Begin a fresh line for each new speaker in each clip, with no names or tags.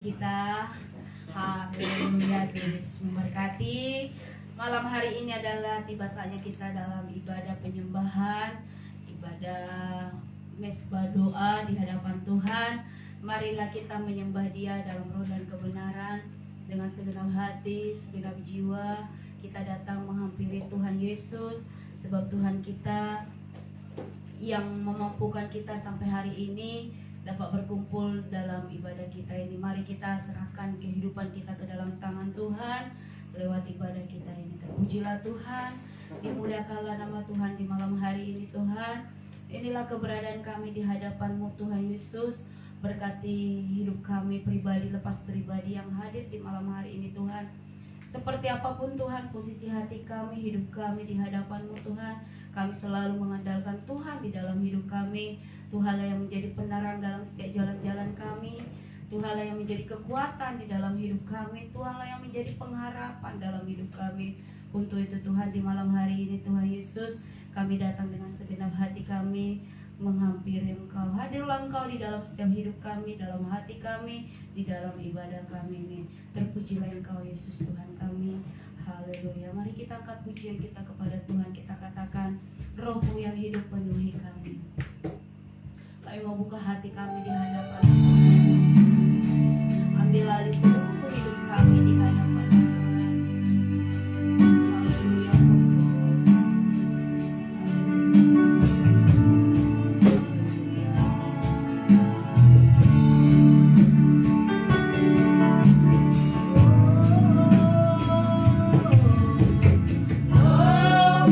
kita. Haleluya, Tuhan Yesus memberkati. Malam hari ini adalah tiba saatnya kita dalam ibadah penyembahan, ibadah mesbah doa di hadapan Tuhan. Marilah kita menyembah Dia dalam roh dan kebenaran dengan segenap hati, segenap jiwa. Kita datang menghampiri Tuhan Yesus sebab Tuhan kita yang memampukan kita sampai hari ini dapat berkumpul dalam ibadah kita ini. Mari kita serahkan kehidupan kita ke dalam tangan Tuhan lewat ibadah kita ini. Terpujilah Tuhan, dimuliakanlah nama Tuhan di malam hari ini Tuhan. Inilah keberadaan kami di hadapan-Mu Tuhan Yesus. Berkati hidup kami pribadi lepas pribadi yang hadir di malam hari ini Tuhan. Seperti apapun Tuhan posisi hati kami, hidup kami di hadapan-Mu Tuhan, kami selalu mengandalkan Tuhan di dalam hidup kami. Tuhanlah yang menjadi penerang dalam setiap jalan-jalan kami. Tuhanlah yang menjadi kekuatan di dalam hidup kami. Tuhanlah yang menjadi pengharapan dalam hidup kami. Untuk itu Tuhan, di malam hari ini Tuhan Yesus, kami datang dengan segenap hati kami menghampiri Engkau. Hadirlah Engkau di dalam setiap hidup kami, dalam hati kami, di dalam ibadah kami ini. Terpujilah Engkau Yesus Tuhan kami. Haleluya. Mari kita angkat pujian kita kepada Tuhan. Kita katakan, Roh-Mu yang hidup penuhi kami. Kami mau buka hati kami di hadapan Tuhan. Ambil alih seluruh hidup kami di hadapan Tuhan. Haleluya.
Oh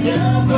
You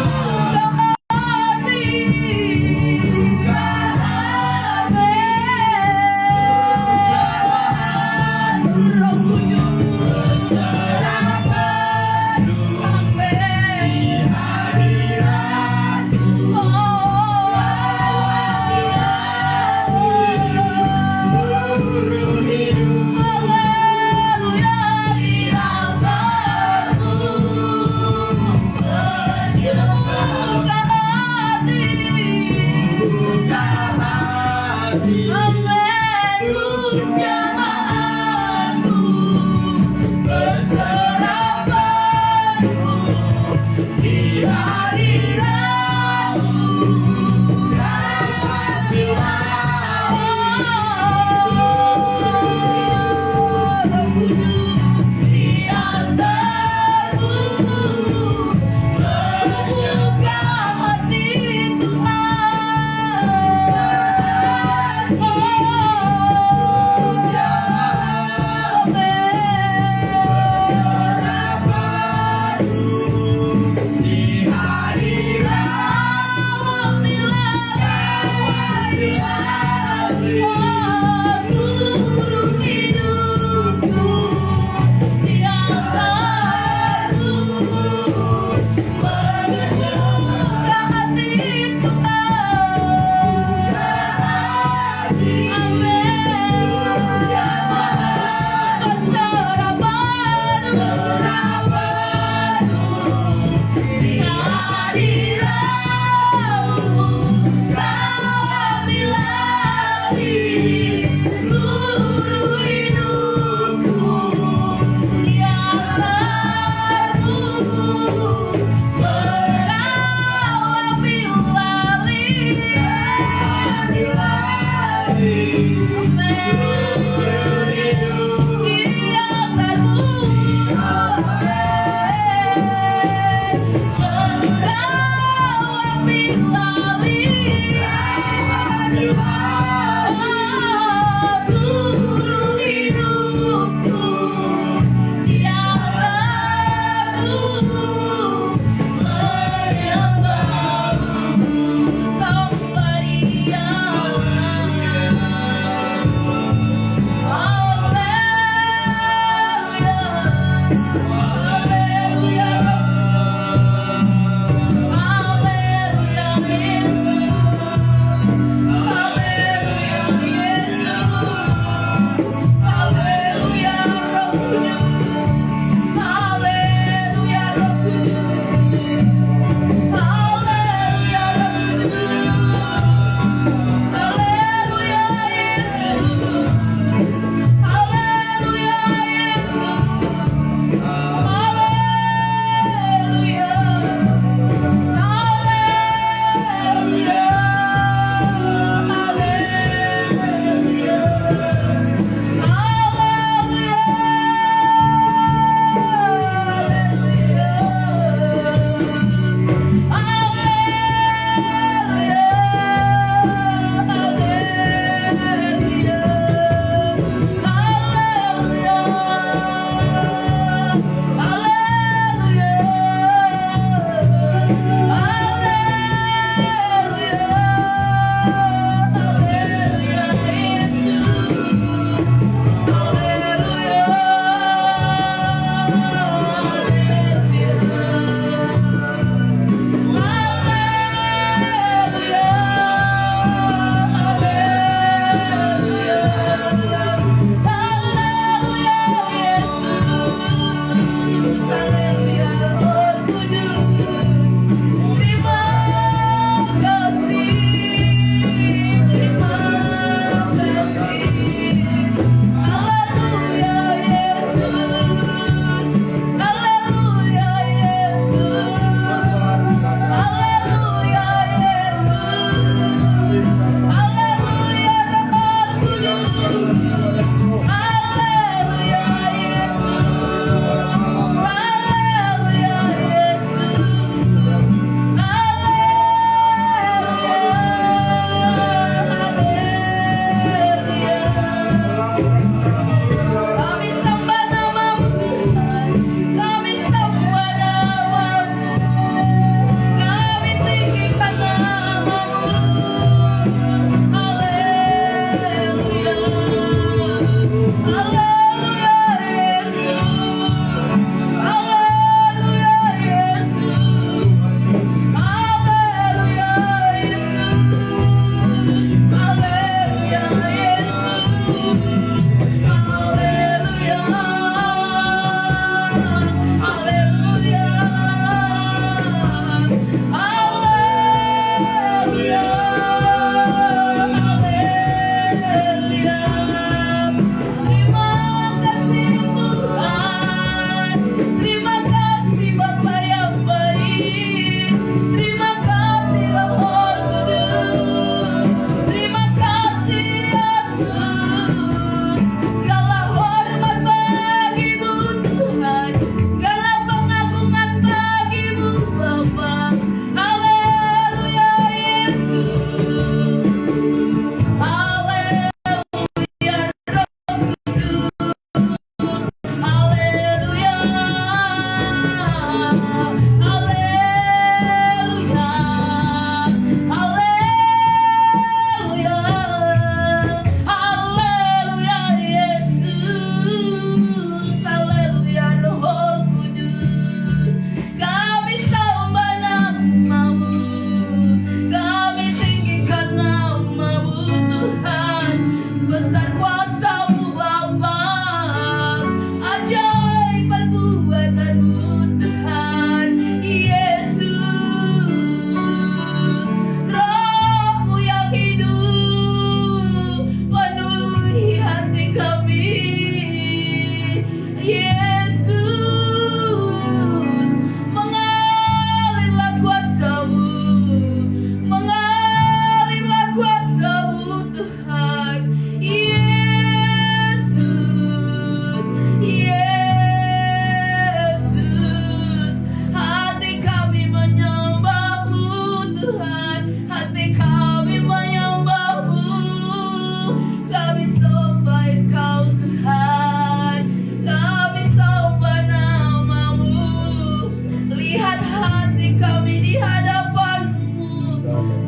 kami di hadapan-Mu.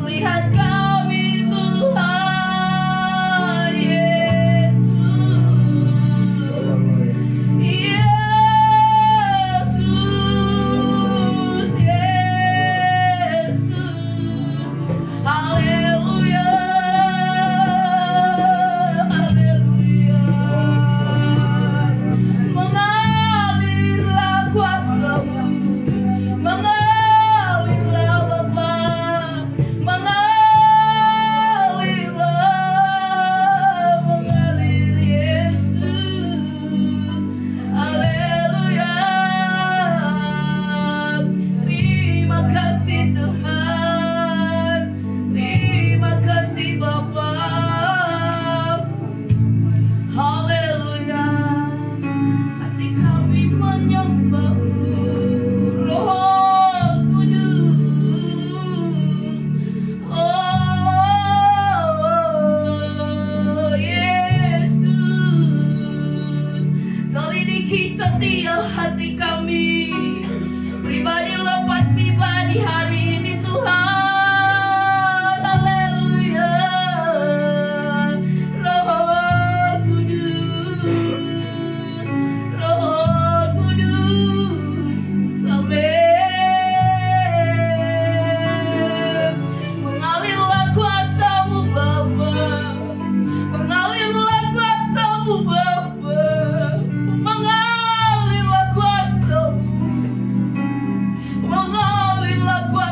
Lihat kami Tuhan Yesus. Yesus, Yesus. Haleluya, haleluya. Mengalirlah kuasa-Mu, mengalirlah Bapa, mengalir Yesus. Haleluya. Terima kasih Tuhan, terima kasih Bapa. Haleluya. Hati kami menyembah-Mu, Roh Kudus. Oh Yesus, selidiki setiap hati kami, pribadi lepas pribadi hari ini Tuhan. Haleluya. Roh Kudus, Roh Kudus. Amin. Mengalirlah kuasa-Mu Bapa, mengalirlah kuasa-Mu Bapa, mengalirlah kuasa-Mu, mengalirlah kuasa-Mu.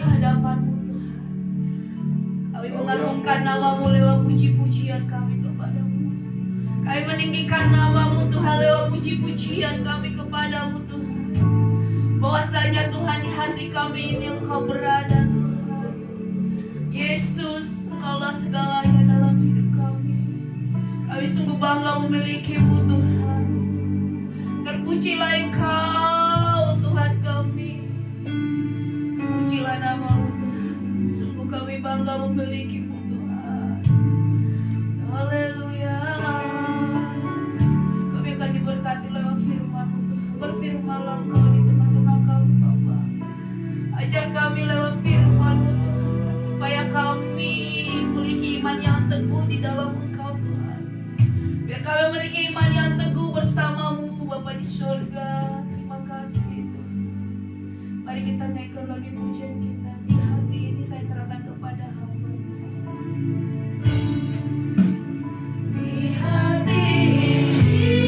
hadapan-Mu Tuhan. Kami mengagungkan nama-Mu lewat puji-pujian kami kepada-Mu. Kami meninggikan nama-Mu Tuhan lewat puji-pujian kami kepada-Mu Tuhan. Bahwasanya Tuhan di hati kami ini Engkau berada Tuhan. Yesus, Engkaulah segalanya dalam hidup kami. Kami sungguh bangga memiliki-Mu Tuhan. Terpujilah Engkau Tuhan kami. Pujilah nama-Mu Tuhan. Sungguh kami bangga memiliki-Mu Tuhan. Haleluya. Kami akan diberkati lewat firman-Mu Tuhan. Berfirmanlah Engkau di tengah-tengah kami Bapa. Ajar kami lewat firman-Mu Tuhan, supaya kami memiliki iman yang teguh di dalam Engkau Tuhan. Biar kami memiliki iman yang teguh bersama-Mu Bapa di surga. Terima kasih Tuhan. Mari kita naikkan lagi pujian kita. Di hati ini saya serahkan kepada hamba. Di hati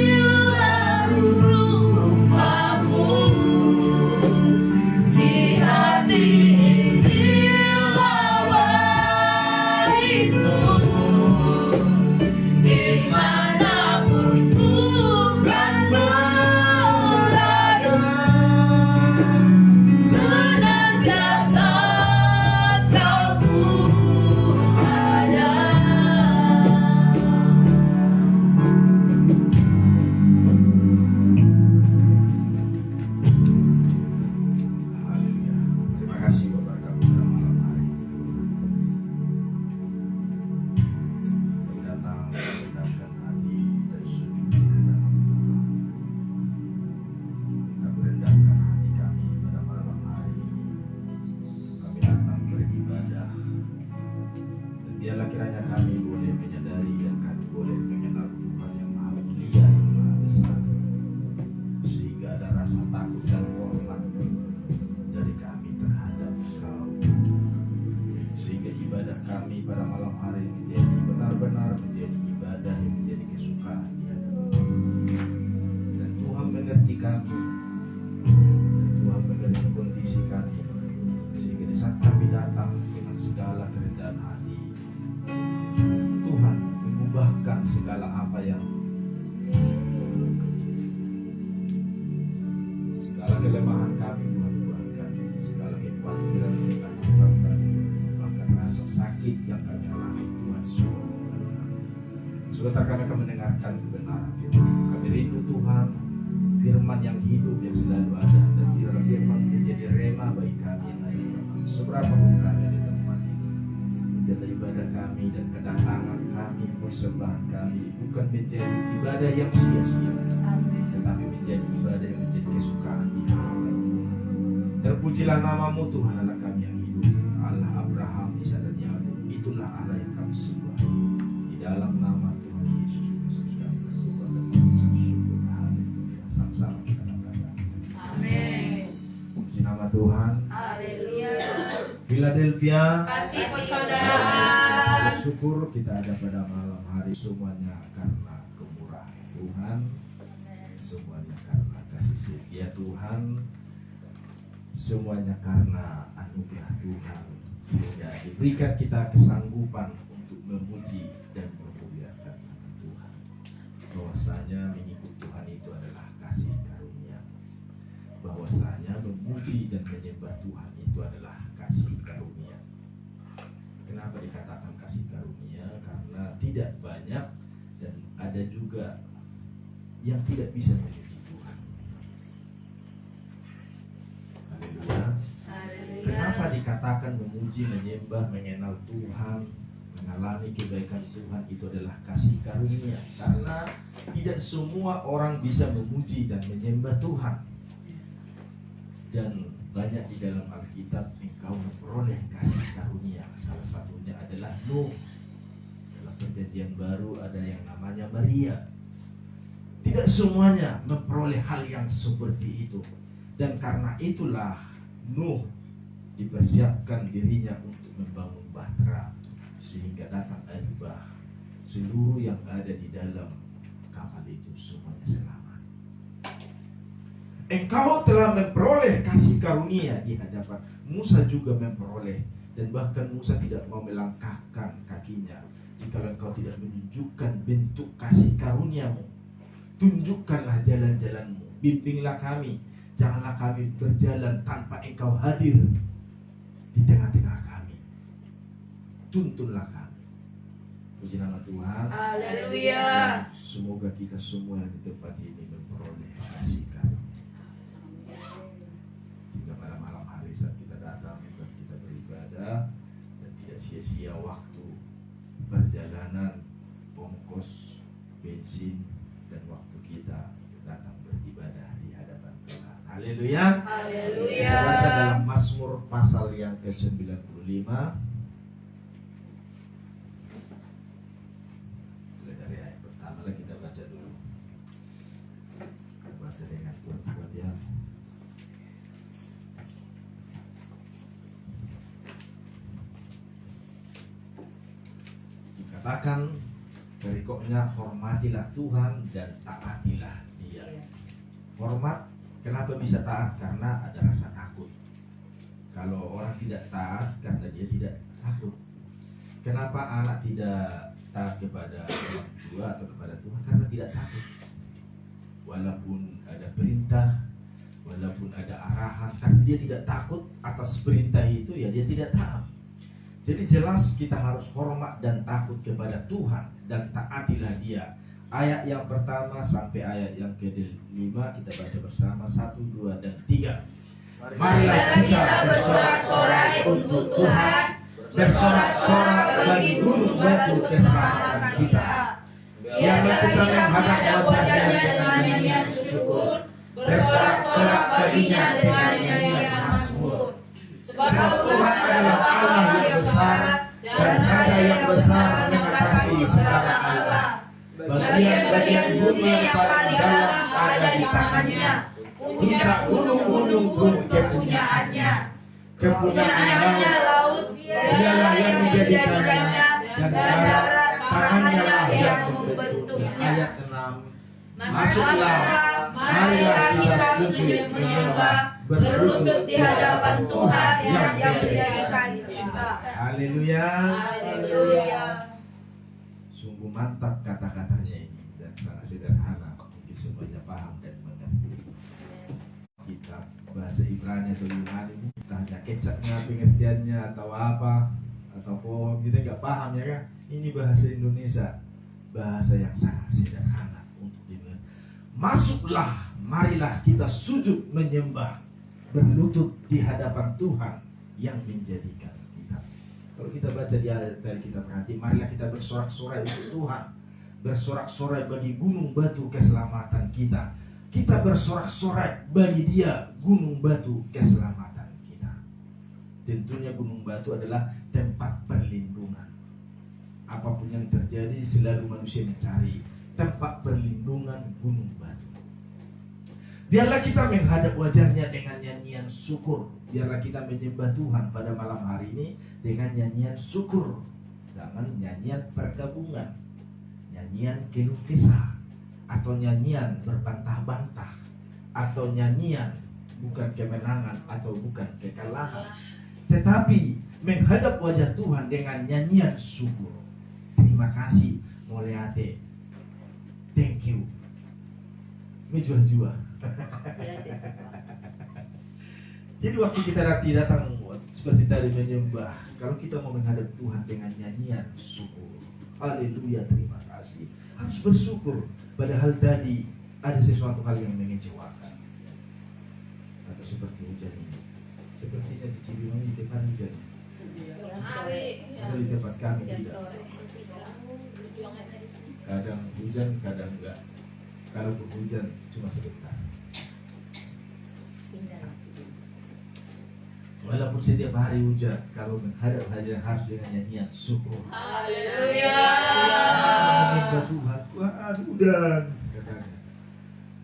inilah rumah-Mu. Di hati inilah wahid-Mu. Dimanapun ku kan berada, senantiasa Kau pun ada.
Haleluya. Terima kasih Bapak kami pada malam hari ini. Kami datang merendahkan hati dan sujud di hadapan Tuhan. Kami rendahkan hati kami pada malam hari ini. Kami datang beribadah. Dan biarlah kiranya kami boleh menyadari dan kami boleh mengenal Tuhan yang maha mulia, yang maha besar. Sehingga ada rasa takut dan hormat dari kami terhadap Engkau, sehingga ibadah kami pada malam hari ini menjadi benar-benar menjadi ibadah yang menjadi kesukaan di hadapan Tuhan. Dan Tuhan mengerti kami, dan Tuhan mengerti kondisi kami, sehingga di saat kami datang dengan segala kerendahan hati, Tuhan mengubahkan segala apa yang segala kelemahan kami Tuhan ubahkan, segala kekhawatiran Tuhan ubahkan, bahkan rasa sakit yang kami alami Tuhan suruh. Sebentar kami akan mendengarkan kebenaran firman. Kami rindu Tuhan, firman yang hidup yang selalu ada, dan biarlah firman menjadi rema bagi kami yang ada di dalam. Seberapa pun kami di tempat ini, biarlah ibadah kami dan kedatangan kami, persembahan kami bukan menjadi ibadah yang sia-sia, tetapi menjadi ibadah yang menjadi kesukaan di hadapan Tuhan. Terpujilah nama-Mu Tuhan, Allah kami yang hidup, Allah Abraham, Ishak dan Yakub. Itulah Allah yang kami sembah. Di dalam nama Tuhan Yesus Kristus kami berdoa dan mengucap syukur. Haleluya. Sama-sama kita katakan.
Amin.
Puji nama Tuhan.
Haleluya.
Philadelphia.
Kasih persaudaraan.
Bersyukur kita ada pada malam hari, semuanya karena kemurahan Tuhan, semuanya karena kasih setia Tuhan, semuanya karena anugerah Tuhan, sehingga diberikan kita kesanggupan untuk memuji dan memuliakan nama Tuhan. Bahwasanya mengikut Tuhan itu adalah kasih karunia. Bahwasanya memuji dan menyembah Tuhan itu adalah kasih karunia. Kenapa dikatakan kasih karunia? Karena tidak banyak dan ada juga yang tidak bisa memuji Tuhan. Haleluya. Kenapa dikatakan memuji, menyembah, mengenal Tuhan, mengalami kebaikan Tuhan itu adalah kasih karunia? Karena tidak semua orang bisa memuji dan menyembah Tuhan. Dan banyak di dalam Alkitab engkau memperoleh kasih karunia. Salah satunya adalah Nuh. Dalam perjanjian baru ada yang namanya Maria. Tidak semuanya memperoleh hal yang seperti itu. Dan karena itulah Nuh dipersiapkan dirinya untuk membangun bahtera, sehingga datang air bah. Seluruh yang ada di dalam kapal itu semuanya selamat. Engkau telah memperoleh kasih karunia di hadapan. Musa juga memperoleh, dan bahkan Musa tidak mau melangkahkan kakinya jika engkau tidak menunjukkan bentuk kasih karuniamu. Tunjukkanlah jalan-jalanmu, bimbinglah kami, janganlah kami berjalan tanpa engkau hadir di tengah-tengah kami. Tuntunlah kami. Puji nama Tuhan.
Haleluya.
Semoga kita semua yang di tempat ini memperoleh kasih karunia, sehingga pada malam hari saat kita datang dan kita beribadah, dan tidak sia-sia waktu perjalanan, ongkos, bensin, dan waktu kita datang beribadah di hadapan Tuhan. Haleluya.
Haleluya.
Kita baca dalam Mazmur pasal yang ke-95. Mulai dari ayat pertama lah kita baca dulu. Kita baca dengan kuat-kuat ya. Dikatakan berikutnya, hormatilah Tuhan dan taatilah Dia. Hormat, kenapa bisa taat? Karena ada rasa takut. Kalau orang tidak taat karena dia tidak takut. Kenapa anak tidak taat kepada orang tua atau kepada Tuhan? Karena tidak takut. Walaupun ada perintah, walaupun ada arahan, karena dia tidak takut atas perintah itu, ya dia tidak taat. Jadi jelas kita harus hormat dan takut kepada Tuhan dan taatilah Dia. Ayat yang pertama sampai ayat yang ke-5 kita baca bersama. 1, 2, dan 3. Marilah kita bersorak-sorai untuk Tuhan, bersorak-sorak bagi gunung batu keselamatan kita. Biarlah kita menghadap wajahnya dengan nyanyian syukur, bersorak-sorak baginya dengan nyanyian mazmur. Sebab Tuhan adalah Allah yang besar dan Raja yang besar mengatasi segala Allah. Bagian-bagian bumi yang paling dalam ada di tangannya. Puncak gunung-gunung pun kepunyaannya. Kepunyaannya laut, dialah yang menjadikannya, dan darat tangannya lah yang membentuknya. Ayat 6. Masuklah, marilah kita sujud menyembah, berlutut di hadapan Tuhan yang menjadikan kita. Haleluya.
Haleluya.
Sungguh mantap kata-katanya ini dan sangat sederhana, mungkin semuanya paham dan mengerti. Kitab bahasa Ibrani atau Yunani ini tanya kecapnya, pengertiannya atau apa atau poem, kita nggak paham ya kan? Ini bahasa Indonesia, bahasa yang sangat sederhana untuk dimengerti. Masuklah, marilah kita sujud menyembah, berlutut di hadapan Tuhan yang menjadikan kita. Kalau kita baca di ayat tadi kita perhati, marilah kita bersorak-sorai untuk Tuhan, bersorak-sorai bagi gunung batu keselamatan kita. Kita bersorak-sorai bagi Dia, gunung batu keselamatan kita. Tentunya gunung batu adalah tempat perlindungan. Apapun yang terjadi selalu manusia mencari tempat perlindungan gunung batu. Biarlah kita menghadap wajahnya dengan nyanyian syukur. Biarlah kita menyembah Tuhan pada malam hari ini dengan nyanyian syukur, dengan nyanyian pergabungan, nyanyian keluh kesah, atau nyanyian berbantah-bantah, atau nyanyian bukan kemenangan atau bukan kekalahan, tetapi menghadap wajah Tuhan dengan nyanyian syukur. Terima kasih, Moleate, thank you, menjual-jual. Jadi waktu kita datang seperti tadi menyembah, kalau kita mau menghadap Tuhan dengan nyanyian syukur, haleluya, terima kasih, harus bersyukur. Padahal tadi ada sesuatu hal yang mengecewakan, atau seperti hujan ini. Sepertinya di Cibinong di depan hujan, atau di tempat kami tidak. Kadang hujan, kadang enggak. Kalau hujan cuma sebentar. Walaupun setiap hari hujan, kalau menghadap wajah harus dengan nyanyian syukur.
Haleluya.
Menyembah Tuhan, Tuhan hujan, katanya.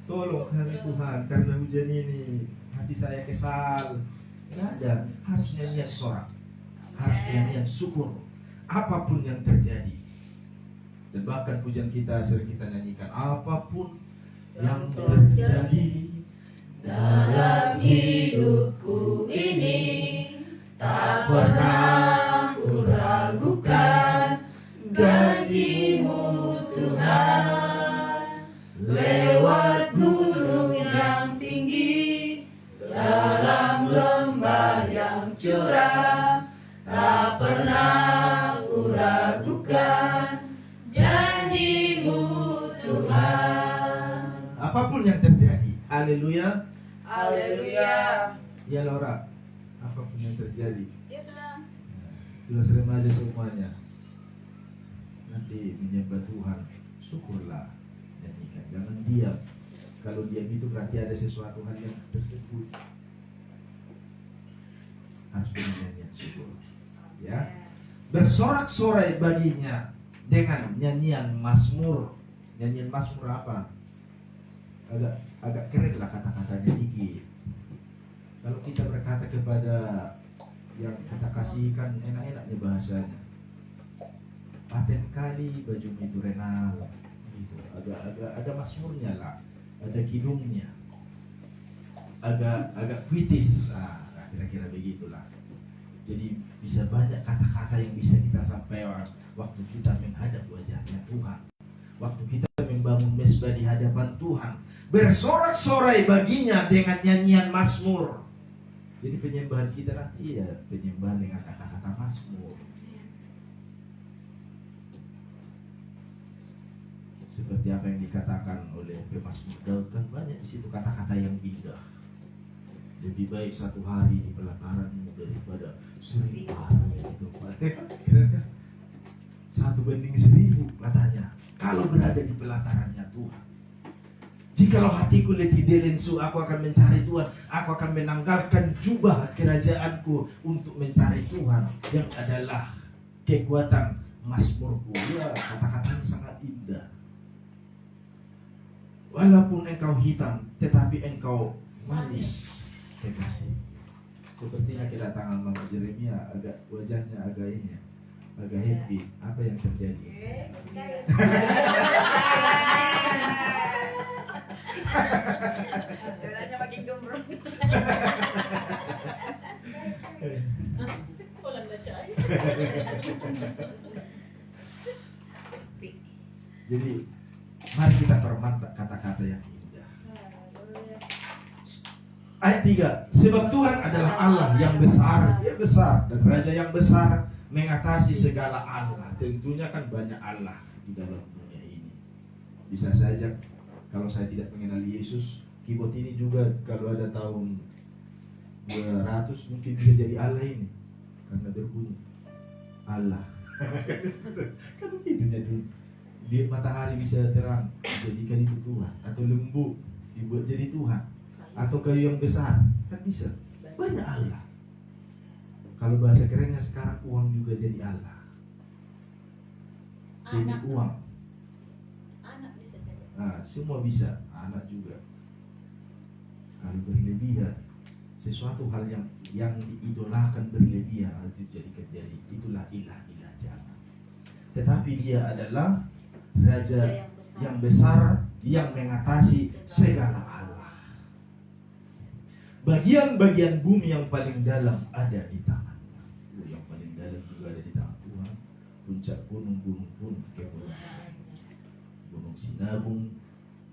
Tolong kami Tuhan, karena hujan ini hati saya kesal. Tidak ada, harus nyanyian sorak, harus nyanyian syukur, apapun yang terjadi. Dan bahkan pujian kita sering kita nyanyikan, apapun yang terjadi
dalam hidupku ini. Tak pernah ku ragukan kasih-Mu Tuhan. Lewat gunung yang tinggi, dalam lembah yang curam, tak pernah ku ragukan janji-Mu Tuhan.
Apapun yang terjadi, haleluya.
Haleluya.
Ya Laura, apapun yang terjadi,
Ya telah.
jelas remaja semuanya. Nanti menyembah Tuhan, syukurlah, nyanyikan, jangan diam. Kalau diam itu berarti ada sesuatu hal yang tersebut. Harus bernyanyian syukur. Ya, bersorak-sorai baginya dengan nyanyian mazmur. Nyanyian mazmur apa? Agak keren lah kata-katanya dikit. Kalau kita berkata kepada yang kita kasihkan, enak-enaknya bahasanya. Paten kali bajumu itu renal, gitu. Agak ada mazmurnya lah, ada kidungnya, agak puitis, kira-kira begitulah. Jadi bisa banyak kata-kata yang bisa kita sampaikan waktu kita menghadap wajahnya Tuhan, waktu kita membangun mesbah di hadapan Tuhan, bersorak-sorai baginya dengan nyanyian mazmur. Jadi penyembahan kita nanti ya penyembahan dengan kata-kata mazmur. Seperti apa yang dikatakan oleh pemazmur Daud, kan banyak di situ kata-kata yang indah. Lebih baik satu hari di pelataranmu daripada 1000 hari itu. Kira-kira 1:1000 katanya. Kalau berada di pelatarannya Tuhan. Jikalau hatiku letih delensu, aku akan mencari Tuhan. Aku akan menanggalkan jubah kerajaanku untuk mencari Tuhan, yang adalah kekuatan mazmurku. Ya, kata-katanya sangat indah. Walaupun engkau hitam, tetapi engkau manis, kekasih. Sepertinya kedatangan Mama Jeremia, wajahnya agak ini, agak happy. Apa yang terjadi?
Jalannya makin gembrong. Ulang baca.
Jadi mari kita permata kata-kata yang indah. Ayat 3, sebab Tuhan adalah Allah yang besar, Dia besar, dan Raja yang besar mengatasi segala Allah. Tentunya kan banyak Allah di dalam dunia ini. Bisa saja kalau saya tidak mengenal Yesus, keyboard ini juga kalau ada tahun 200 mungkin bisa jadi Allah ini, karena berbunyi Allah. Kan begitu jadi. Di matahari bisa terang, dijadikan itu Tuhan. Atau lembu dibuat jadi Tuhan. Atau kayu yang besar, kan bisa. Banyak Allah. Kalau bahasa kerennya sekarang, uang juga jadi Allah. Jadi
Anak.
uang.
Anak bisa jadi.
Nah, semua bisa. Anak juga. Kalau berlebihan, sesuatu hal yang diidolakan berlebihan itu jadi. Itulah ilah-ilah jangan. Tetapi Dia adalah Raja yang besar, yang mengatasi segala Allah. Bagian-bagian bumi yang paling dalam ada di tangan-Nya. Yang paling dalam juga ada di tangan Tuhan. Puncak gunung-gunung pun kepunyaan. Gunung Sinabung,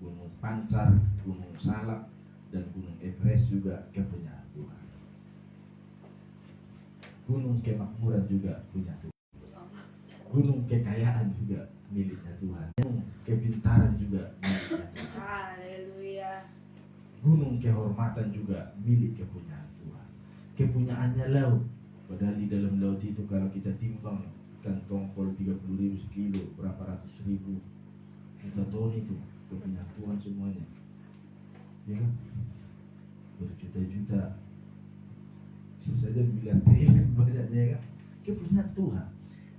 Gunung Pancar, Gunung Salak, dan Gunung Everest juga kepunyaan Tuhan. Gunung kemakmuran juga punya Tuhan. Gunung kekayaan juga miliknya Tuhan. Gunung kepintaran juga miliknya Tuhan.
Haleluya.
Gunung kehormatan juga milik kepunyaan Tuhan. Kepunyaannya laut. Padahal di dalam laut itu kalau kita timbang ikan tongkol 30.000 sekilo, berapa ratus ribu juta ton itu kepunyaan Tuhan semuanya. Ya kan? Berjuta-juta, bisa saja miliar triliun banyaknya kan? Kepunyaan Tuhan.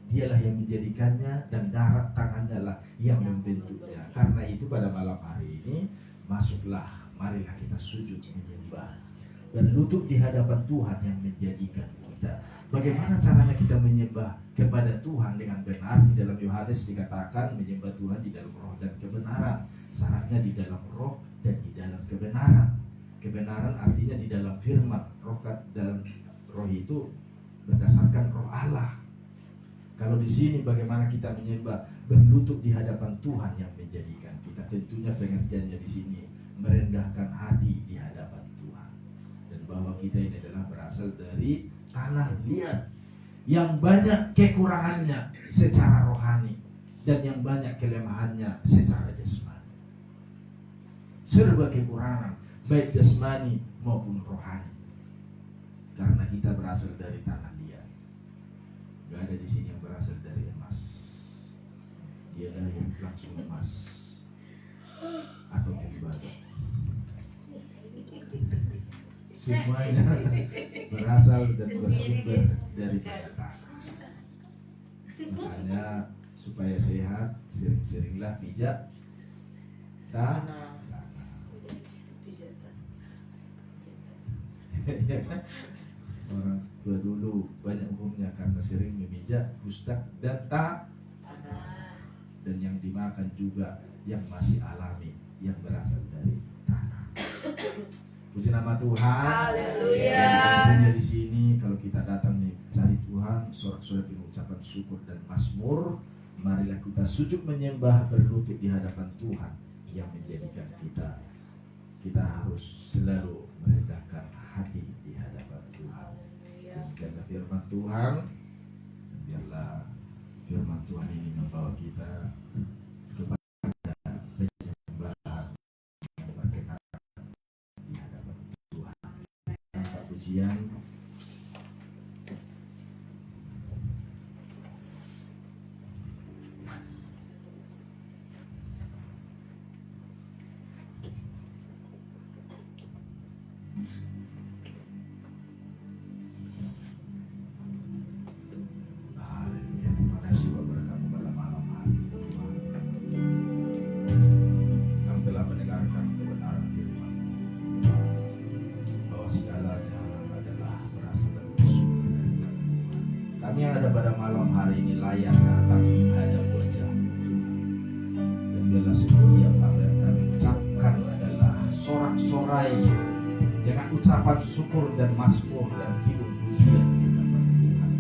Dialah yang menjadikannya, dan darat tangannya lah yang membentuknya. Karena itu pada malam hari ini, masuklah, marilah kita sujud menyembah dan lutut di hadapan Tuhan yang menjadikan kita. Bagaimana caranya kita menyembah kepada Tuhan dengan benar? Di dalam Yohanes dikatakan menyembah Tuhan di dalam roh dan kebenaran. Syaratnya di dalam roh dan di dalam kebenaran. Kebenaran artinya di dalam firman. Dalam roh itu berdasarkan roh Allah. Kalau di sini bagaimana kita menyembah, berlutut di hadapan Tuhan yang menjadikan kita. Tentunya pengertiannya di sini merendahkan hati di hadapan Tuhan, dan bahwa kita ini adalah berasal dari tanah liat yang banyak kekurangannya secara rohani dan yang banyak kelemahannya secara jasmani. Serba kekurangan baik jasmani maupun rohani, karena kita berasal dari tanah liat. Gak ada di sini yang berasal dari emas. Dia yang langsung emas atau tembaga. Semuanya berasal dan bersumber dari tanah. Makanya supaya sehat, sering-seringlah pijat tanah. Orang tua dulu banyak umumnya karena sering memijat pustak dan tanah, dan yang dimakan juga yang masih alami, yang berasal dari tanah. Puji nama Tuhan.
Haleluya.
Tentunya di sini kalau kita datang mencari Tuhan, sorak-sorai pengucapan syukur dan mazmur, marilah kita sujud menyembah, berlutut di hadapan Tuhan yang menjadikan kita harus selalu merendahkan hati di hadapan Tuhan. Biarlah firman Tuhan, biarlah firman Tuhan ini membawa kita kepada penyembahan yang berkenan di hadapan Tuhan. Tanpa pujian, yang ada pada malam hari ini layak datang menghadap wajah Tuhan, dan biarlah setiap apa yang kami ucapkan adalah sorak-sorai dengan ucapan syukur dan mazmur dan kidung pujian di hadapan Tuhan.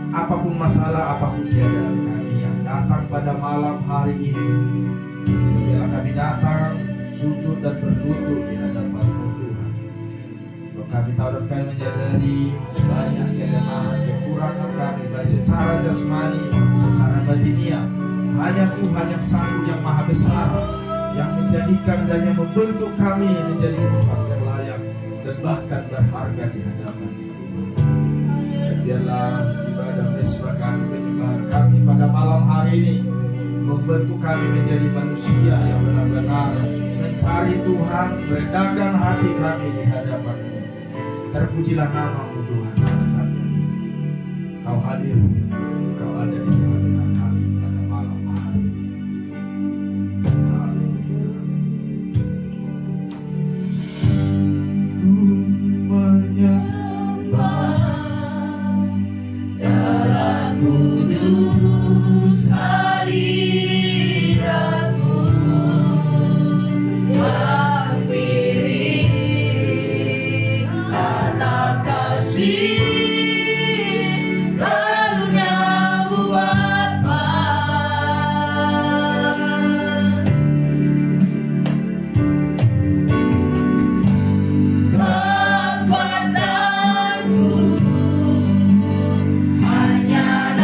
Apapun masalah, apapun keadaan kami yang datang pada malam hari ini, biarlah kami datang sujud dan berlutut di hadapan Tuhan, sebab kami tahu dan kami menyadari banyak kelemahan, kekurangan kami baik secara jasmani maupun secara batiniah. Hanya Tuhan yang sanggup, yang maha besar, yang menjadikan dan yang membentuk kami menjadi umat yang layak dan bahkan berharga di hadapan Tuhan. Dan biarlah ibadah mesbah kami, penyembahan kami pada malam hari ini membentuk kami menjadi manusia yang benar-benar mencari Tuhan, merendahkan hati kami di hadapan-Mu. Terpujilah nama-Mu Tuhan. Kau hadir, Kau ada di tengah-tengah kami pada malam hari ini. Haleluya. Ku menyembah dalam kudus hadirat-Mu, yang piring kata kasih.
Hanya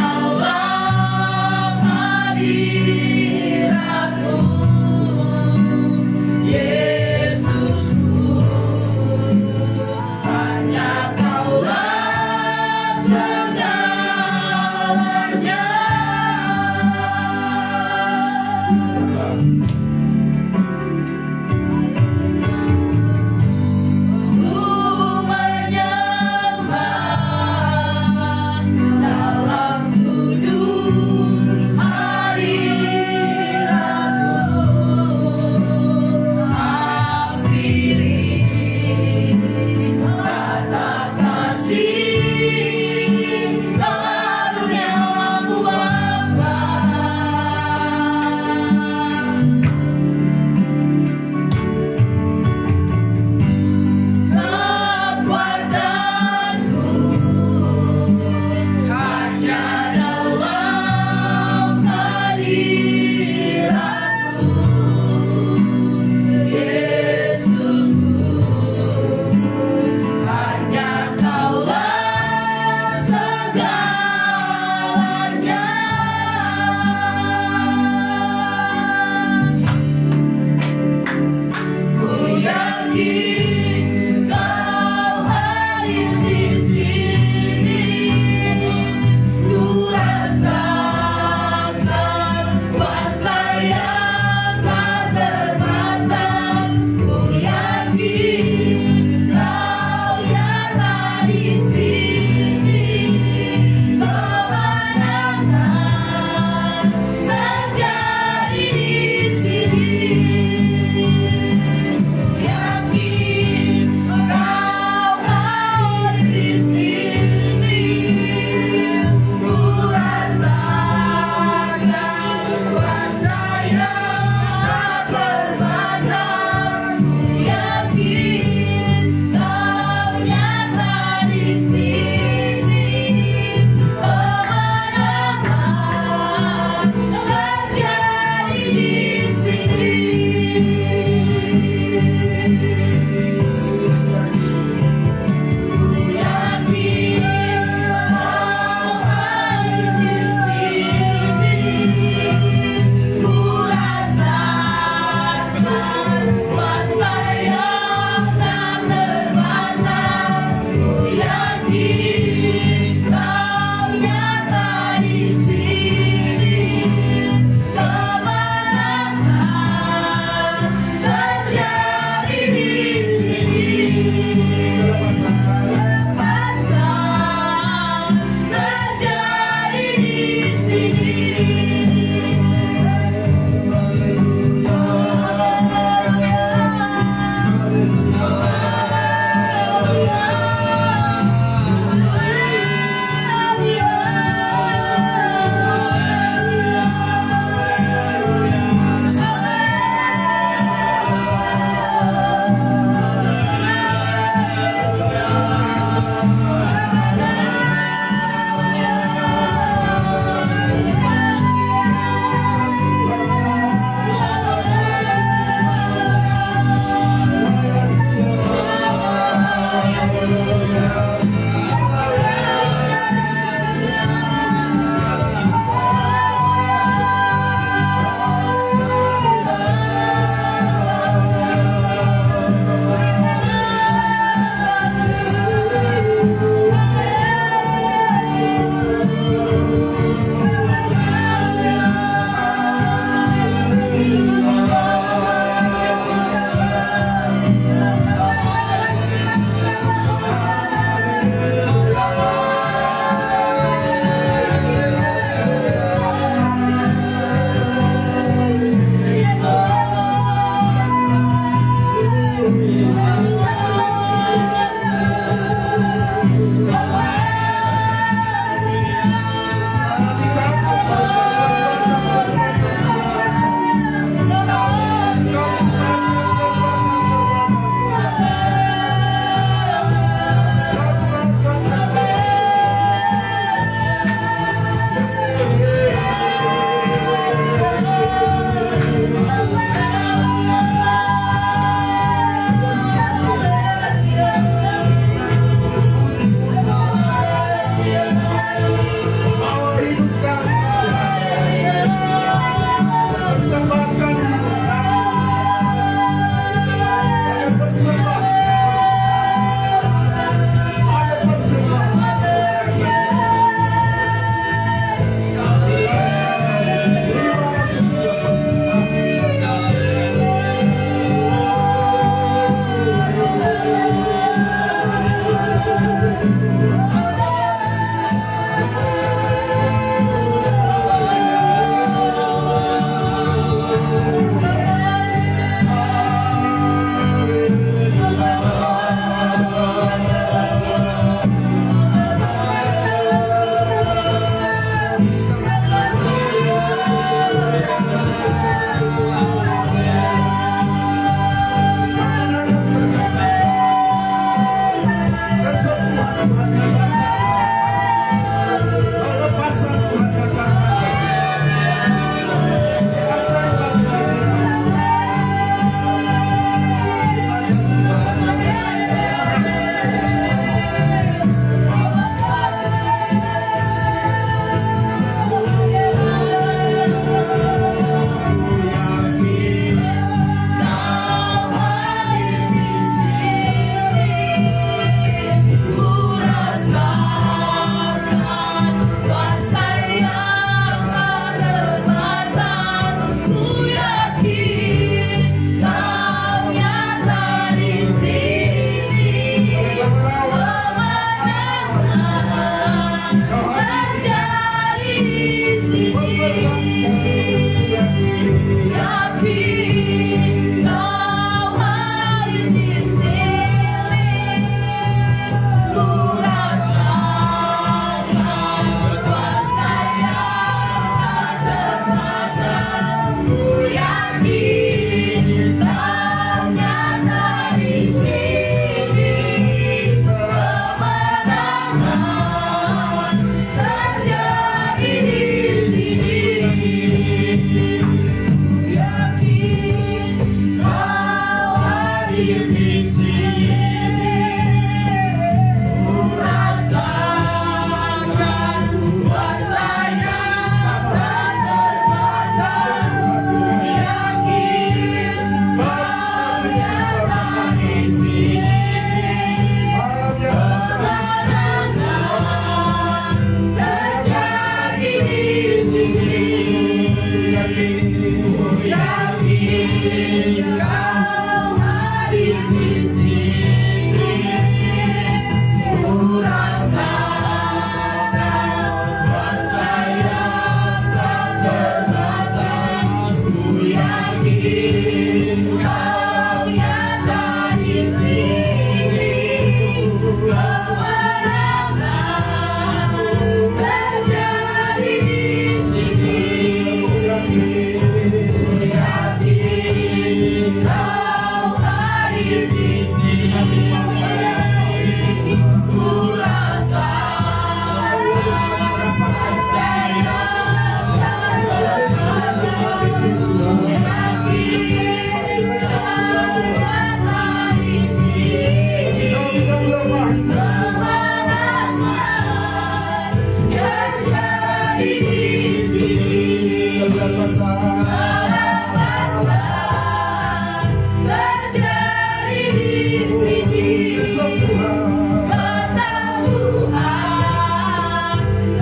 terjadi di sini. Kesembuhan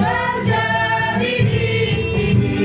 terjadi di sini.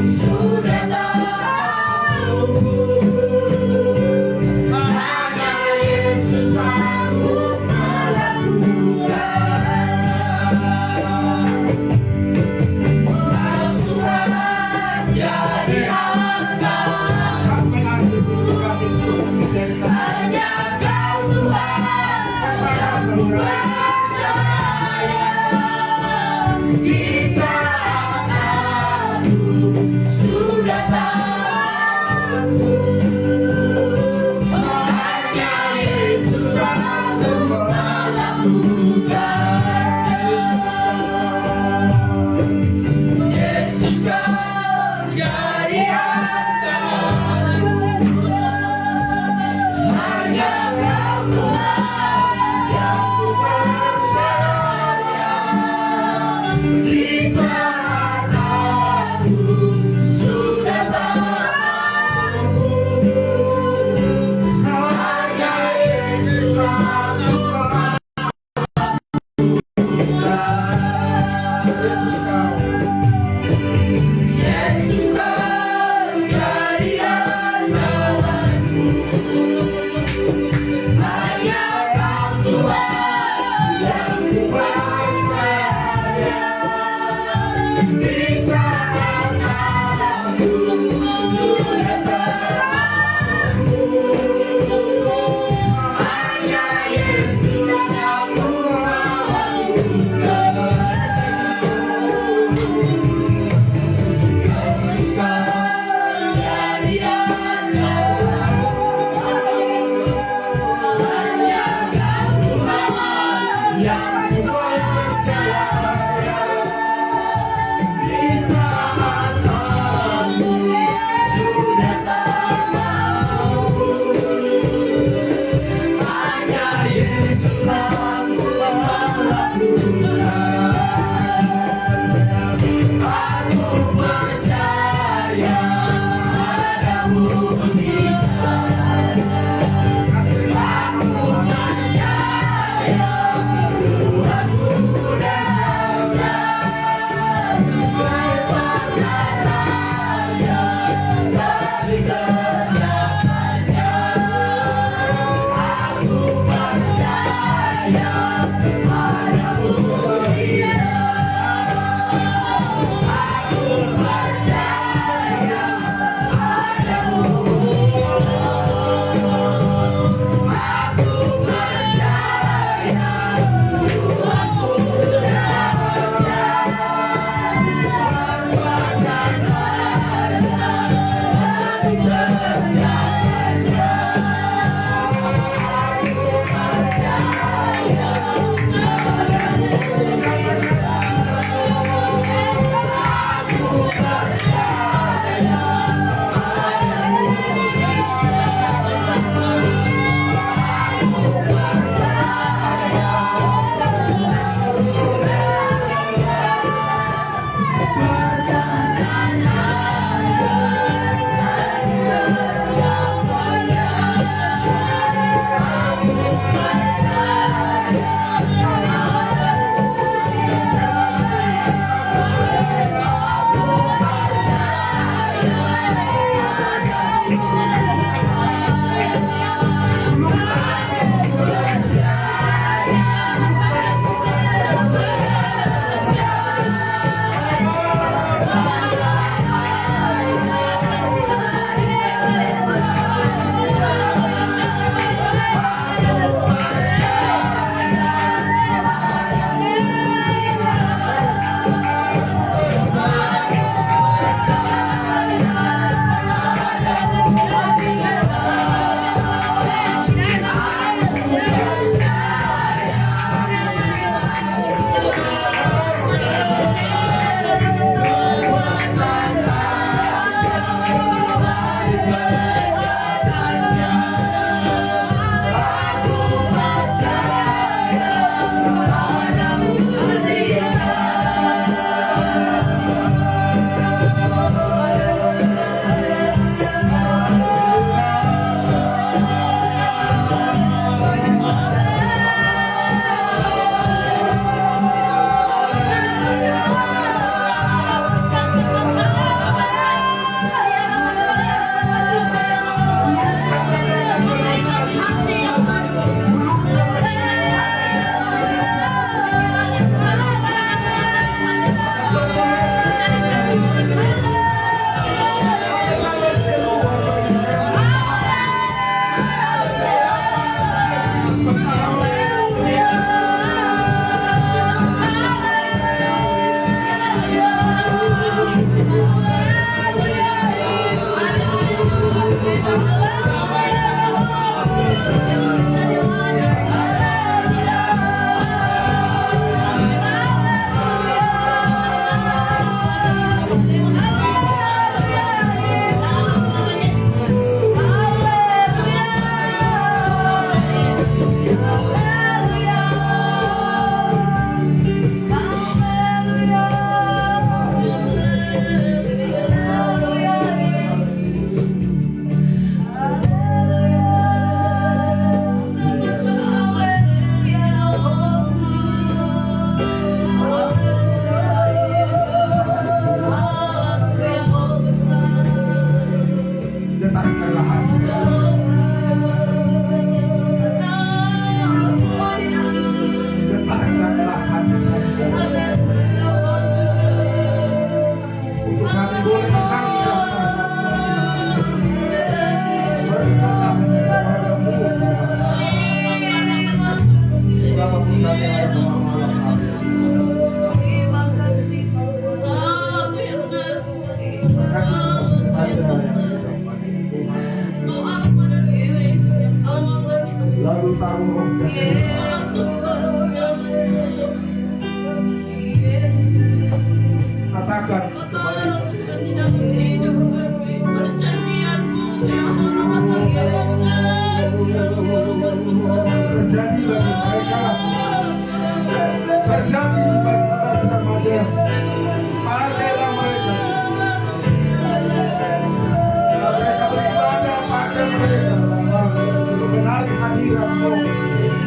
sudah tahu, hanya Yesus sanggup melakukan. Mas Tuhan jadi andalan,
Sampai nanti kami sudah bisa
hanya Kau Tuhan yang ku percaya. Di saat aku sudah tahu, hanya Yesus sanggup melakukan. Yesus Kau jadi andalanku, hanya Kau Tuhan yang ku percaya. Di saat aku sudah tahu, hanya Yesus sanggup
Yesus kau
Yesus Kau
tahu roh dan katakan terjadi bagi mereka, terjadi bagi atas remaja. Pakailah mereka, mereka beribadah, pakai mereka untuk menarik hadirat-Mu.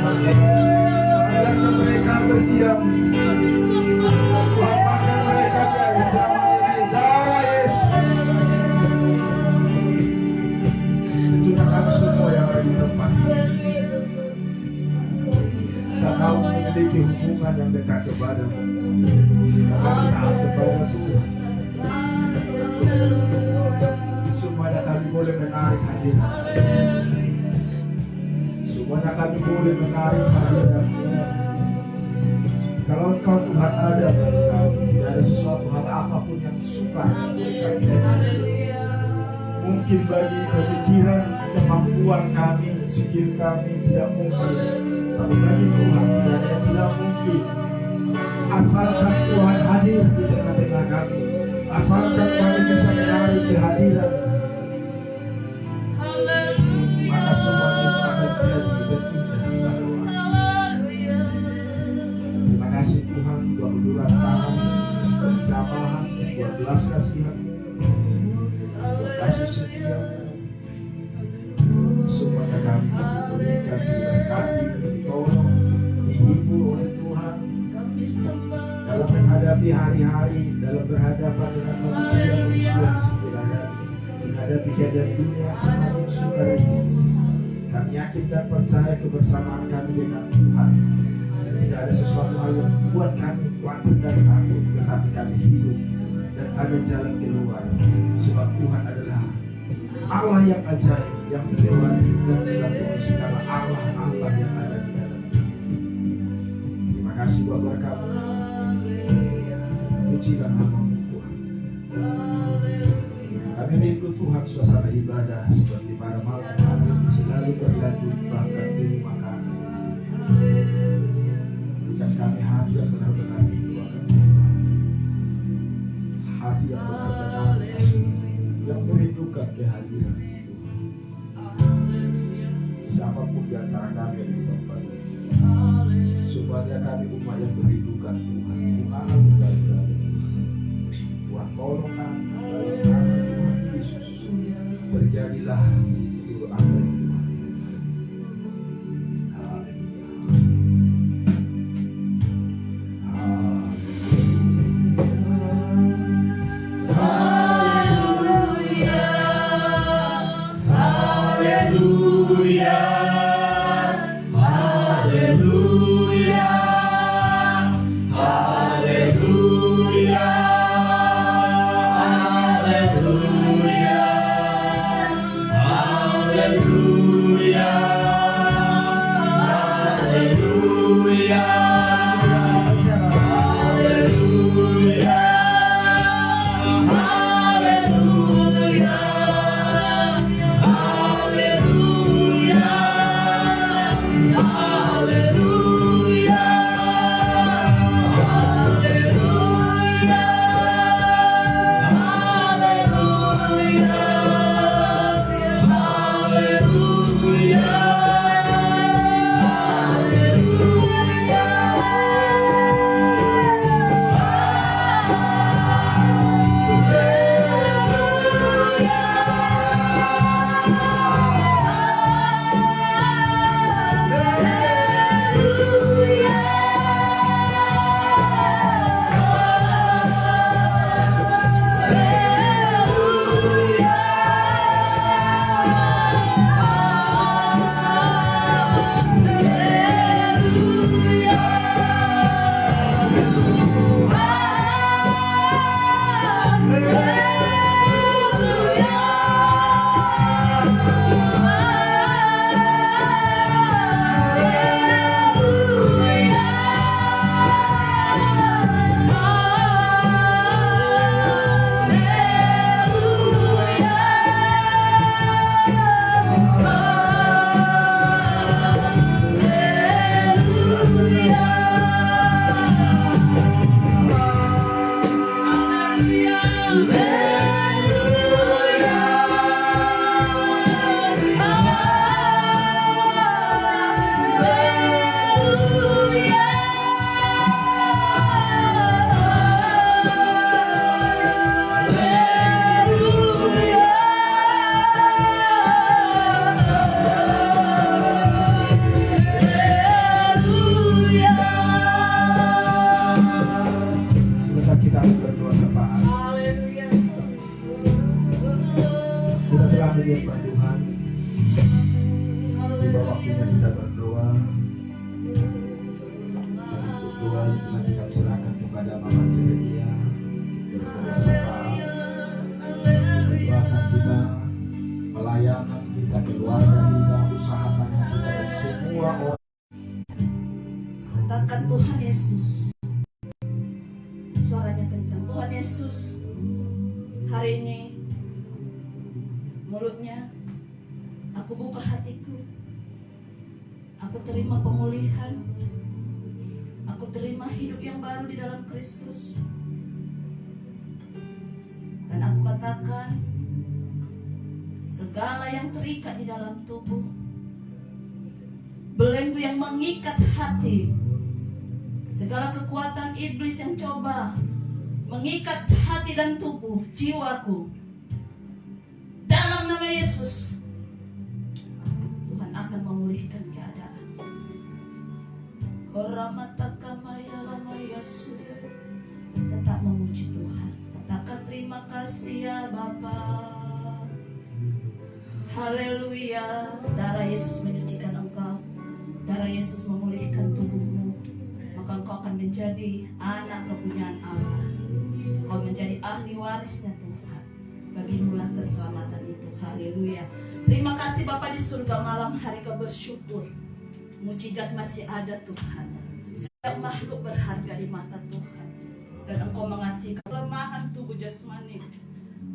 Agar mereka berdiam, Tuhan pakai mereka di akhir zaman ini. Darah Yesus, itulah kami semua yang ada di tempat ini. Dan kau memiliki hubungan yang dekat kepada-Mu. Kami taat kepada Tuhan. Semuanya kami boleh menarik hadirat. Semuanya kami boleh menarik hadirat. Jikalau Engkau Tuhan ada bagi kami, tidak ada sesuatu hal apapun yang sukar bagi kami. Mungkin bagi pemikiran, kemampuan kami, skill kami tidak mungkin. Tapi bagi Tuhan tidak ada yang tidak mungkin. Asalkan Tuhan hadir di tengah-tengah kami, asalkan kami bisa menarik kehadiran, maka semuanya itu akan jadi dan indah pada waktu. Terima kasih Tuhan buat uluran tangan, perjamahan, buat belas kasihan-Mu, buat kasih setia-Mu. Semuanya kami berikan diberkati, ditolong, dihibur oleh Tuhan dalam menghadapi hari-hari, dalam berhadapan dengan manusia-manusia yang sebenarnya menghadapi keadaan dunia yang semakin sukar ini. Kami yakin dan percaya kebersamaan kami dengan Tuhan, dan tidak ada sesuatu hal yang membuat kami khawatir dan takut, tetapi kami hidup dan ada jalan keluar, sebab Tuhan adalah Allah yang ajaib, yang melewati dan melampaui segala Allah yang ada di dalam diri. Terima kasih buat berkat-Mu. Pujilah nama-Mu Tuhan. Kami rindu Tuhan suasana ibadah seperti pada malam hari selalu berlanjut bahkan di rumah kami. Berikan kami hati yang benar-benar rindu akan Tuhan, hati yang benar-benar yang merindukan kehadiran Tuhan. Siapapun di antara kami yang di tempat ini, supaya kami umat yang merindukan Tuhan, dimanapun kami berada, Tuhan tolong kami dalam nama Tuhan Yesus. Terjadilah seluruh apa yang Tuhan.
Hallelujah.
Kita telah menyembah Tuhan. Tiba waktunya kita berdoa. Dan untuk doa yang telah kita serahkan kepada Mama Jeremia, berdoa syafaat, mendoakan kita, pelayanan kita, keluarga kita, usaha tangan kita, dan semua orang.
Katakan Tuhan Yesus. Suaranya kencang. Tuhan Yesus, hari ini mulutnya aku buka hatiku. Aku terima pemulihan. Aku terima hidup yang baru di dalam Kristus. Dan aku katakan, segala yang terikat di dalam tubuh, belenggu yang mengikat hati, segala kekuatan iblis yang coba mengikat hati dan tubuh, jiwaku, dalam nama Yesus, Tuhan akan memulihkan keadaan. Tetap memuji Tuhan. Katakan terima kasih ya Bapa. Haleluya. Darah Yesus menyucikan engkau. Darah Yesus memulihkan tubuhmu. Maka engkau akan menjadi anak kepunyaan Allah. Engkau menjadi ahli warisnya Tuhan. Bagimulah keselamatan itu. Haleluya. Terima kasih Bapa di surga, malam hari kau bersyukur. Mujizat masih ada Tuhan. Setiap makhluk berharga di mata Tuhan. Dan engkau mengasihi kelemahan tubuh jasmani.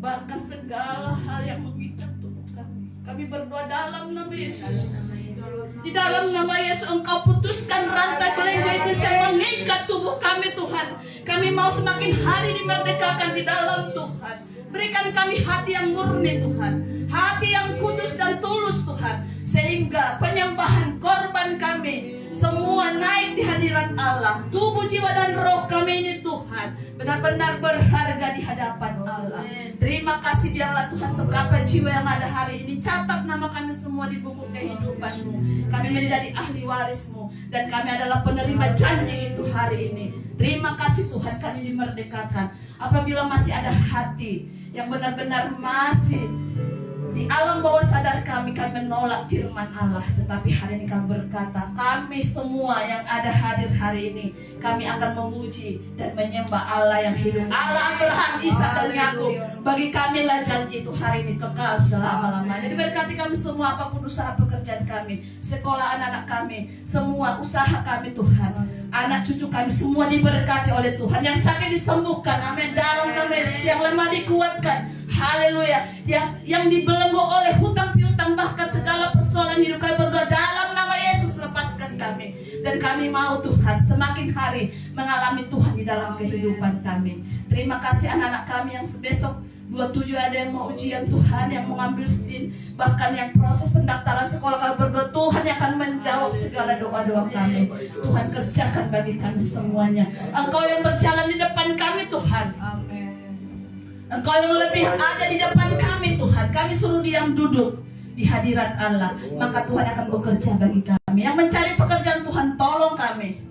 Bahkan segala hal yang mengikat tubuh kami. Kami berdoa dalam nama Yesus. Di dalam nama Yesus engkau putuskan rantai belenggu iblis yang mengikat tubuh kami Tuhan. Kami mau semakin hari dimerdekakan di dalam Tuhan. Berikan kami hati yang murni Tuhan. Hati yang kudus dan tulus Tuhan. Sehingga penyembahan korban kami semua naik di hadirat Allah. Tubuh, jiwa dan roh kami ini Tuhan benar-benar berharga di hadapan Allah. Terima kasih biarlah Tuhan seberapa jiwa yang ada hari ini. Catat nama kami semua di buku kehidupan-Mu. Kami menjadi ahli waris-Mu. Dan kami adalah penerima janji itu hari ini. Terima kasih Tuhan kami dimerdekakan. Apabila masih ada hati yang benar-benar masih di alam bawah sadar kami menolak firman Allah. Tetapi hari ini kami berkata, kami semua yang ada hadir hari ini, kami akan memuji dan menyembah Allah yang hidup, Allah Abraham, Ishak dan Yakub. Bagi kami lah janji itu hari ini kekal selama-lamanya. Diberkati kami semua, apapun usaha pekerjaan kami, sekolah anak-anak kami, semua usaha kami Tuhan. Anak cucu kami semua diberkati oleh Tuhan. Yang sakit disembuhkan, amin, dalam nama Yesus. Yang lemah dikuatkan, haleluya. Yang dibelenggu oleh hutang piutang, bahkan segala persoalan hidup kami, berdoa dalam nama Yesus, lepaskan kami. Dan kami mau Tuhan semakin hari mengalami Tuhan di dalam kehidupan kami. Terima kasih anak-anak kami yang besok 27 ada yang mau ujian Tuhan, yang mau ngambil STIN, bahkan yang proses pendaftaran sekolah, kami berdoa Tuhan yang akan menjawab segala doa-doa kami. Tuhan kerjakan bagi kami semuanya. Engkau yang berjalan di depan kami Tuhan. Engkau yang lebih ada di depan kami Tuhan. Kami suruh diam duduk di hadirat Allah. Maka Tuhan akan bekerja bagi kami. Yang mencari pekerjaan Tuhan, tolong kami.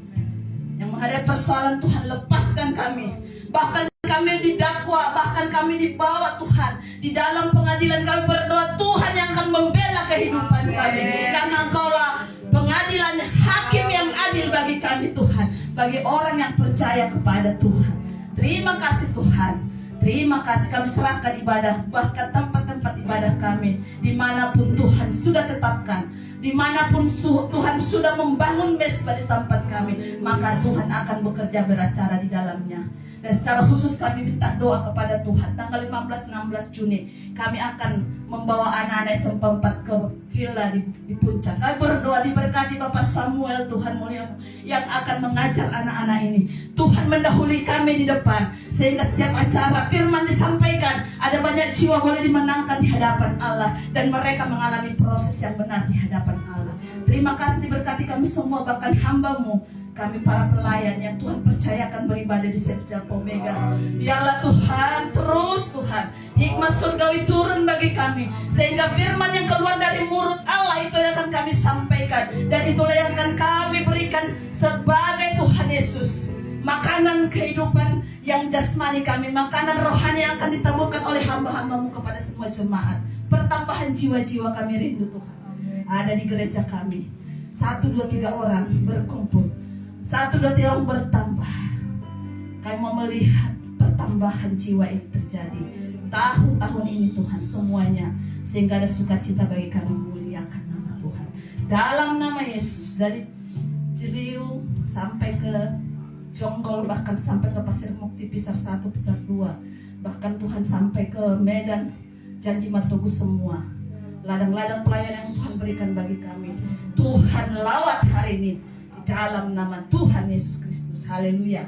Yang menghadapi persoalan Tuhan, lepaskan kami. Bahkan kami didakwa, bahkan kami dibawa Tuhan di dalam pengadilan, kami berdoa Tuhan yang akan membela kehidupan kami. Karena Engkaulah pengadilan, hakim yang adil bagi kami Tuhan. Bagi orang yang percaya kepada Tuhan. Terima kasih Tuhan. Terima kasih, kami serahkan ibadah, bahkan tempat-tempat ibadah kami dimanapun Tuhan sudah tetapkan, dimanapun Tuhan sudah membangun mesbah di tempat kami, maka Tuhan akan bekerja beracara di dalamnya. Dan secara khusus kami minta doa kepada Tuhan. Tanggal 15-16 Juni kami akan membawa anak-anak SMP 4 ke villa di puncak. Kami berdoa diberkati Bapak Samuel Tuhan mulia yang akan mengajar anak-anak ini. Tuhan mendahului kami di depan, sehingga setiap acara firman disampaikan, ada banyak jiwa boleh dimenangkan di hadapan Allah, dan mereka mengalami proses yang benar di hadapan Allah. Terima kasih diberkati kami semua, bahkan hamba-Mu, kami para pelayan yang Tuhan percayakan beribadah di Setiap Omega. Biarlah Tuhan, terus Tuhan, hikmat surgawi turun bagi kami, sehingga firman yang keluar dari mulut Allah itu yang akan kami sampaikan, dan itulah yang akan kami berikan sebagai Tuhan Yesus, makanan kehidupan
yang jasmani kami, makanan rohani yang akan ditaburkan oleh hamba-hambamu kepada semua jemaat. Pertambahan jiwa-jiwa kami rindu Tuhan. Ada di gereja kami 1, 2, 3 orang berkumpul, 1, 2, 3 orang bertambah. Kami mau melihat pertambahan jiwa ini terjadi tahun-tahun ini Tuhan semuanya, sehingga ada sukacita bagi kami memuliakan nama Tuhan. Dalam nama Yesus, dari Ciliu sampai ke Jonggol, bahkan sampai ke Pasir Mukti, Pisar 1, Pisar 2, bahkan Tuhan sampai ke Medan, Janji Matogu, semua ladang-ladang pelayanan yang Tuhan berikan bagi kami, Tuhan lawat hari ini di dalam nama Tuhan Yesus Kristus. Haleluya.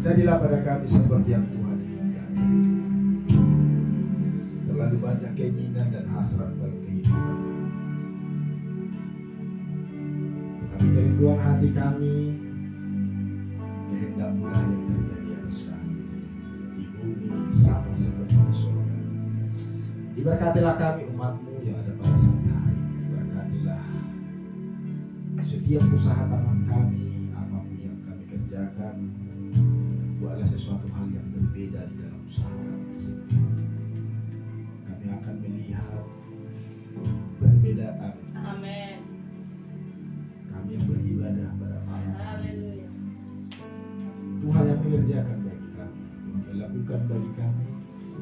Jadilah pada kami seperti yang Tuhan inginkan. Terlalu banyak keinginan dan hasrat dalam kehidupan, tetapi kerinduan hati kami, kehendak-Mu lah yang terjadi atas kami di bumi sama seperti di surga. Diberkatilah kami umat-Mu yang ada pada saat hari. Diberkatilah setiap usaha tangan kami, apapun yang kami kerjakan. Buatlah sesuatu hal yang berbeda di dalam usaha kami. Kami akan melihat perbedaan.
Amin.
Kami yang beribadah pada malam.
Haleluya.
Tuhan yang mengerjakan bagi kami, Tuhan melakukan bagi kami.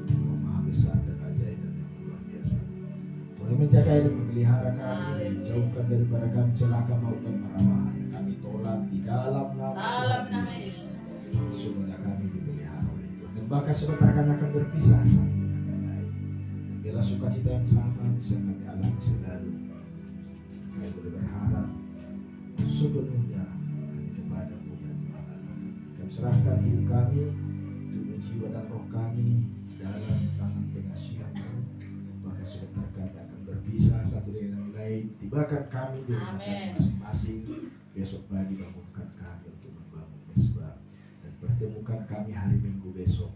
Tuhan Maha Besar dan ajaib dan yang luar biasa. Tuhan menjaga dan memelihara kami, menjauhkan daripada kami celaka maut dan mara bahaya. Kami tolak di dalam nama Tuhan Yesus. Semoga kami dipelihara oleh Tuhan, dan bahkan sebentar kami akan berpisah saling dengan yang lain. Dan bila sukacita yang sama bisa kami alami selalu. Kami boleh berharap sepenuhnya hanya kepada-Mu ya Tuhan. Kami serahkan hidup kami, tubuh, jiwa dan roh kami dalam tangan pengasihan-Mu. Bahkan sebentar kami akan berpisah satu dengan yang lain. Tibakan kami di rumah kami masing-masing. Besok pagi bangunkan kami untuk membangun mesbah. Pertemukan kami hari Minggu besok.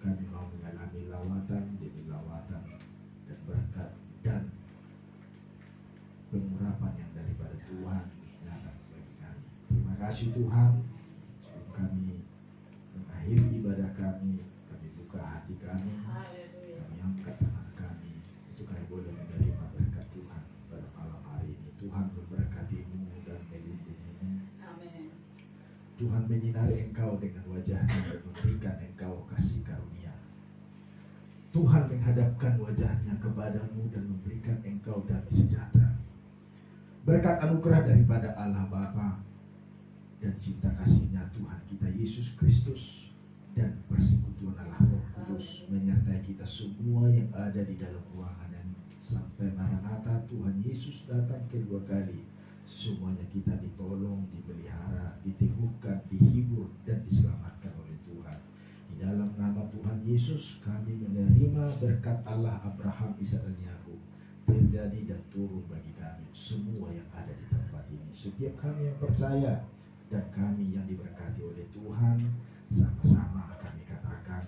Kami mau mengalami lawatan demi lawatan dan berkat dan pengurapan yang daripada Tuhan datang bagi kami. Terima kasih Tuhan. Sebelum kami mengakhiri ibadah kami buka hati kami, kami angkat tangan kami untuk kami boleh menerima berkat Tuhan pada malam hari ini. Tuhan memberkati-Mu dan melindungi-Mu.
Amin.
Tuhan menyinari engkau dengan wajahnya dan memberikan engkau kasih karunia. Tuhan menghadapkan wajahnya kepadamu dan memberikan engkau damai sejahtera. Berkat anugerah daripada Allah Bapa dan cinta kasih-Nya Tuhan kita Yesus Kristus dan persekutuan Allah Roh Kudus menyertai kita semua yang ada di dalam ruangan ini sampai Maranatha Tuhan Yesus datang kedua kali. Semuanya kita ditolong, dipelihara, diteguhkan, dihibur, dan diselamatkan oleh Tuhan. Di dalam nama Tuhan Yesus kami menerima berkat Allah Abraham, Ishak dan Yakub terjadi dan turun bagi kami semua yang ada di tempat ini. Setiap kami yang percaya dan kami yang diberkati oleh Tuhan, sama-sama kami katakan.